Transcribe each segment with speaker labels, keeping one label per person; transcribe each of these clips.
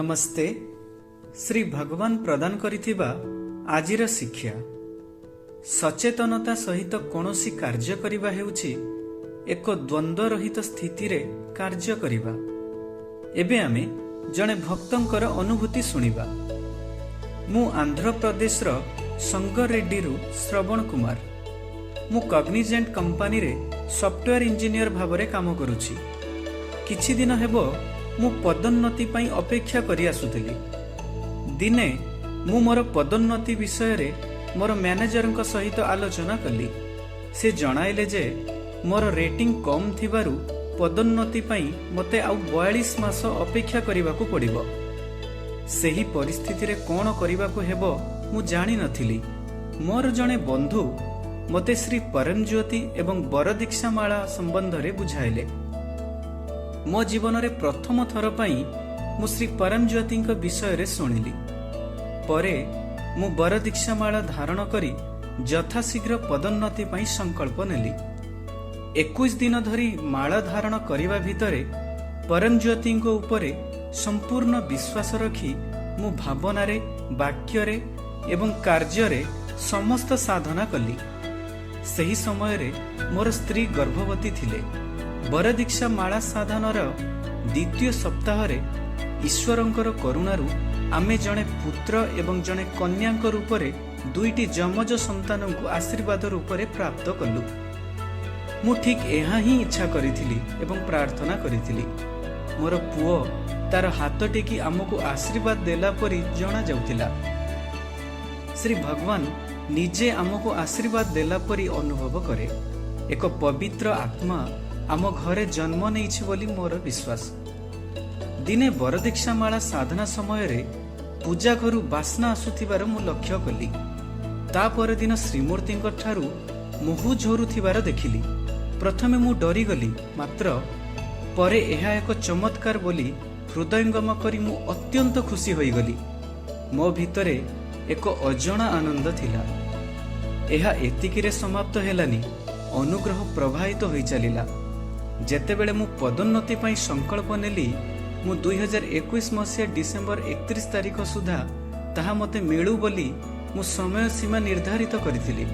Speaker 1: नमस्ते। श्री भगवान प्रदान करिथिबा आजिर शिक्षा सचेतनता सहित कौनसी कार्य करिबा हेउछि एक द्वंद्व रहित स्थिति रे कार्य करिबा। एबे आमे जणे भक्तंकर अनुभूति सुनिबा। मु आंध्र प्रदेश रो संगरेड्डी रु श्रवण कुमार। मु कॉग्निजेंट कंपनी रे सॉफ्टवेयर इंजीनियर भाबरे काम करूछि। किछि दिन हेबो मु पदोन्नति पई अपेक्षा करि आसुथिली। दिने मु मोर पदोन्नति विषय रे मोर मैनेजरଙ୍କ सहित आलोचना कली। से जणाइले जे मोर रेटिंग कम थिबारु पदोन्नति पई मते आउ 42 मास अपेक्षा करिबाकू पड़िबो। सेही परिस्थिति रे कोन करिबाकू हेबो मु जानि नथिली। मोर जणे बंधु मते श्री परमज्योति एवं बरदीक्षामाला संबंध रे बुझाइले। मो जीवन रे प्रथम थर पई मु श्री परमज्योति विषय रे सुनिली। परे मु बरदीक्षामाला धारण करी यथाशीघ्र पदोन्नति पई संकल्प नेली। 21 दिन धरी माला धारण करिवा भितरे परमज्योति उपरे संपूर्ण विश्वास रखी मु भावना रे, वाक्य रे एवं कार्य रे समस्त साधना कली। सही समय रे मोर स्त्री गर्भवती थिले। बरदीक्षा माला साधनर द्वितीय सप्ताह रे ईश्वरंकर करुणारु आमे जणे पुत्र एवं जणे कन्याक रूप रे दुईटी जमज संतान को आशीर्वाद रूप रे प्राप्त कलु। मु ठीक एहा ही इच्छा करिथिली एवं प्रार्थना करिथिली। मोर पुओ तार हाथ टेकी आमको आशीर्वाद देला परी जणा जाउथिला। श्री भगवान निजे आमको आशीर्वाद देला परी अनुभव करे। एक पवित्र आत्मा आम घरे जन्म नहीं बोली मोर विश्वास। दिने बरदीक्षामाला साधना समय रे पूजा घरु बास्ना आसुथिबार मु लक्ष्य कली। ता पर दिन श्रीमूर्ति ठारू मुहु झोरुथिबार देखिली। प्रथमे मु डरी गली, मात्र परे एहा एक चमत्कार बोली हृदयंगम करी मु अत्यंत खुशी होई गली। मो भितरे एक अजणा आनंद थिला। एहा एतिकिरे समाप्त हेलानी, अनुग्रह प्रवाहित होई चलिला। जेतेबेले मु पदोन्नति पई संकल्प नेली, मु 2021 मसिया डिसेंबर 31 तारिख सुधा ताहा मते मिलू बोली मु समय सीमा निर्धारित करिथिली।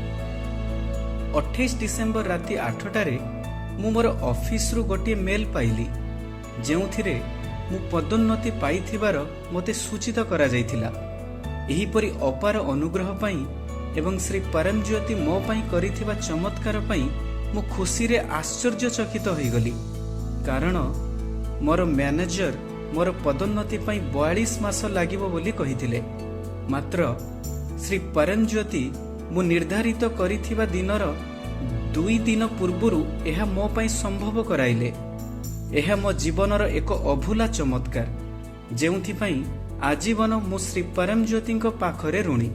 Speaker 1: 28 डिसेंबर राति 8टारे मु मोर ऑफिस रु गोटे मेल पाइली, जेउथिरे मु पदोन्नति पाइथिबार मते सूचित करा जायथिला। एही परि अपार अनुग्रह पई एवं श्री परमज्योति मो पई करिथिबा चमत्कार पई मु खुशी रे आश्चर्यचकित होई गली। कारण मोर मैनेजर मोर पदोन्नति पई 42 मास लागिबो बोली कहिथिले, मात्र श्री परमज्योति मु निर्धारित करिथिबा दिनर 2 दिन पूर्वरु एहा मो पई संभव कराइले। एहा मो जीवनर एक अभूला चमत्कार, जेउथि पई आजीवन मु श्री परमज्योति पाखरे ऋणी।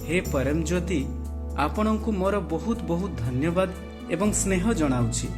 Speaker 1: हे परमज्योति, आपणଙ୍କୁ मोर बहुत बहुत धन्यवाद एवं स्नेह जनाउछि।